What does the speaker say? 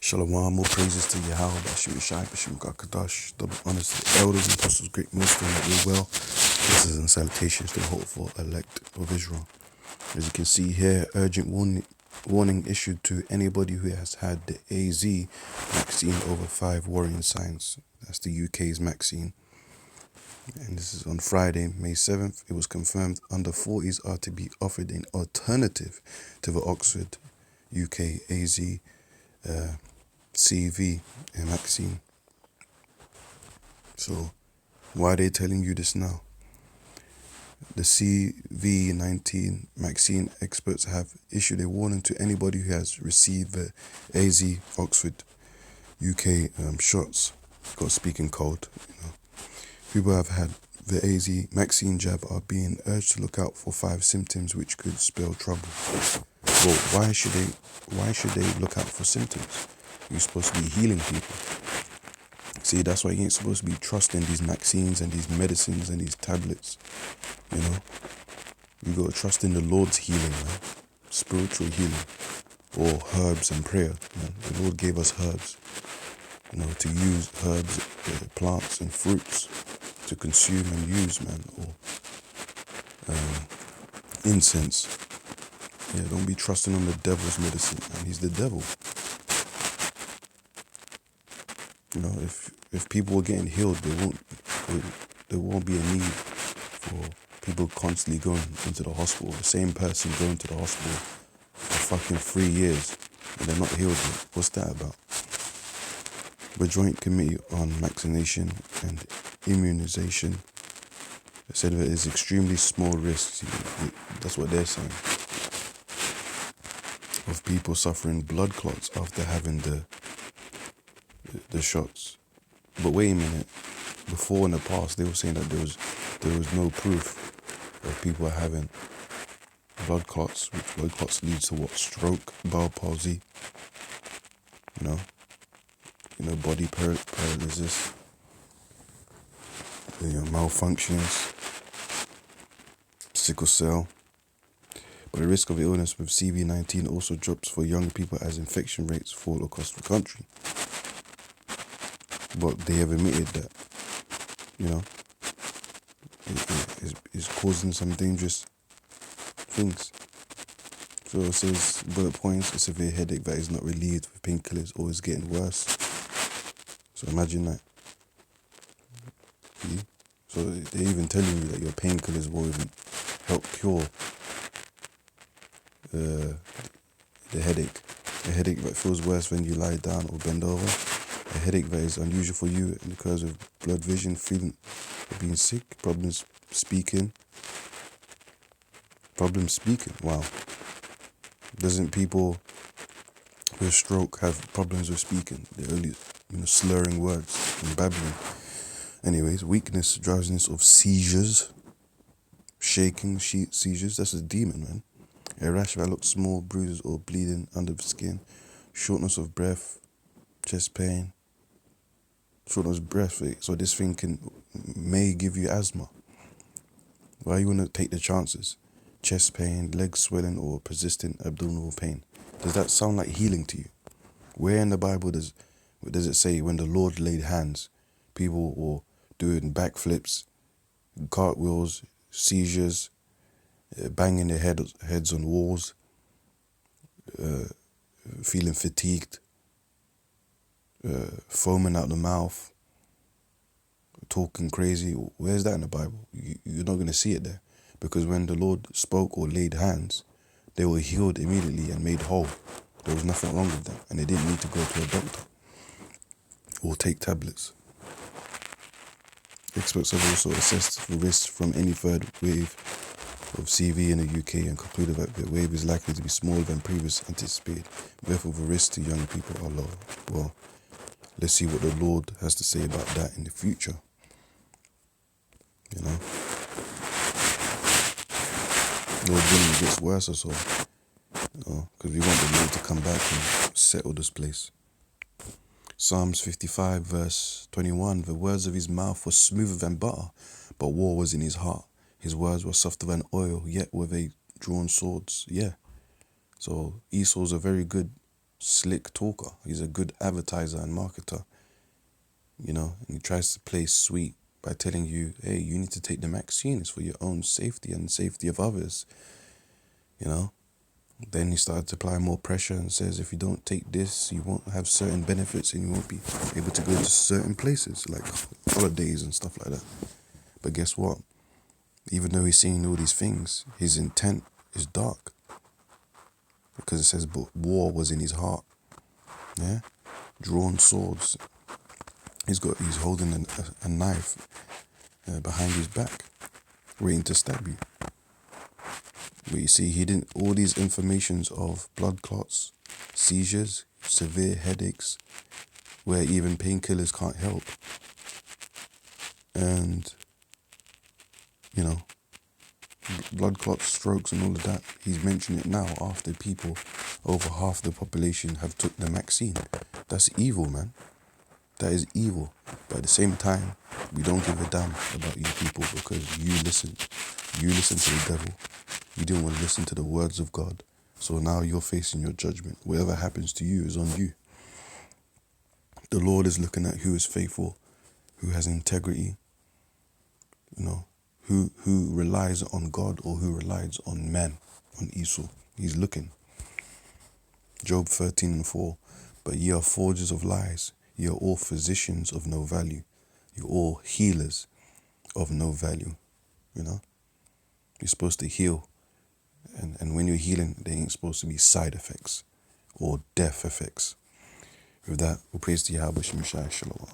Shalom, more praises to Yahweh, Bashim Shai, Bashim Kakadash, double honors to the elders and apostles, great millstone that we're well. Blessings and salutations to the hopeful elect of Israel. As you can see here, urgent warning issued to anybody who has had the AZ vaccine over 5 worrying signs. That's the UK's vaccine. And this is on Friday, May 7th. It was confirmed under 40s are to be offered an alternative to the Oxford UK AZ CV and vaccine. So why are they telling you this now? The CV-19 vaccine experts have issued a warning to anybody who has received the AZ Oxford UK shots. Got speaking code. People who have had the AZ vaccine jab are being urged to look out for 5 symptoms which could spell trouble. Well, why should they look out for symptoms? You're supposed to be healing people. See, that's why you ain't supposed to be trusting these vaccines and these medicines and these tablets. You know, you gotta trust in the Lord's healing, man. Spiritual healing, or herbs and prayer. Man. The Lord gave us herbs, to use herbs, plants and fruits to consume and use, man. Or incense. Yeah, don't be trusting on the devil's medicine, man. He's the devil. If people are getting healed, there won't be a need for people constantly going into the hospital. The same person going to the hospital for fucking 3 years and they're not healed yet. What's that about? The Joint Committee on Vaccination and Immunization said that there's extremely small risks. That's what they're saying. Of people suffering blood clots after having the shots. But wait a minute. Before in the past, they were saying that there was no proof of people having blood clots, which blood clots leads to what? Stroke, bowel palsy, body paralysis, malfunctions, sickle cell. But the risk of illness with CV-19 also drops for young people as infection rates fall across the country. But they have admitted that, it's causing some dangerous things. So it says, bullet points, a severe headache that is not relieved with painkillers or is getting worse. So imagine that. See? So they're even telling you that your painkillers will even help cure the headache. A headache that feels worse when you lie down or bend over. A headache that is unusual for you and occurs with blurred vision, feeling of being sick, problems speaking. Wow. Doesn't people with stroke have problems with speaking? They're only, slurring words and babbling. Anyways, weakness, drowsiness of seizures, shaking, seizures. That's a demon, man. A rash that looks small, bruises or bleeding under the skin, shortness of breath, chest pain. Shortness of breath, so this thing may give you asthma. Why you want to take the chances? Chest pain, leg swelling, or persistent abdominal pain. Does that sound like healing to you? Where in the Bible does it say when the Lord laid hands, people were doing backflips, cartwheels, seizures, banging their heads on walls, feeling fatigued, foaming out the mouth, talking crazy? Where's that in the Bible? You're not going to see it there. Because when the Lord spoke or laid hands, they were healed immediately and made whole. There was nothing wrong with them. And they didn't need to go to a doctor or take tablets. Experts have also assessed the risk from any third wave of CV in the UK and concluded that the wave is likely to be smaller than previously anticipated. Therefore, the risks to young people are lower. Well, let's see what the Lord has to say about that in the future. Lord willing, it gets worse or so. Because we want the Lord to come back and settle this place. Psalms 55 verse 21, the words of his mouth were smoother than butter, but war was in his heart. His words were softer than oil, yet were they drawn swords. Yeah. So Esau's a very good slick talker. He's a good advertiser and marketer, you know, and he tries to play sweet by telling you, hey, you need to take the vaccine. It's for your own safety and safety of others, you know. Then he started to apply more pressure and says, if you don't take this, you won't have certain benefits and you won't be able to go to certain places, like holidays and stuff like that. But guess what? Even though he's saying all these things, his intent is dark. Because it says, but war was in his heart. Yeah? Drawn swords. He's holding a knife behind his back, waiting to stab you. But you see, he didn't, all these informations of blood clots, seizures, severe headaches, where even painkillers can't help. And, you know, blood clots, strokes and all of that, he's mentioning it now after people, over half the population have took the vaccine. That's evil, man. That is evil. But at the same time, we don't give a damn about you people because you listen to the devil. You didn't want to listen to the words of God. So now you're facing your judgment. Whatever happens to you is on you. The Lord is looking at who is faithful, who has integrity, you know, who relies on God or who relies on man, on Esau. He's looking. Job 13:4. But ye are forgers of lies. Ye are all physicians of no value. You're all healers of no value. You know, you're supposed to heal. And when you're healing, there ain't supposed to be side effects or death effects. With that, we'll praise the Yahweh Shemashai Shalom.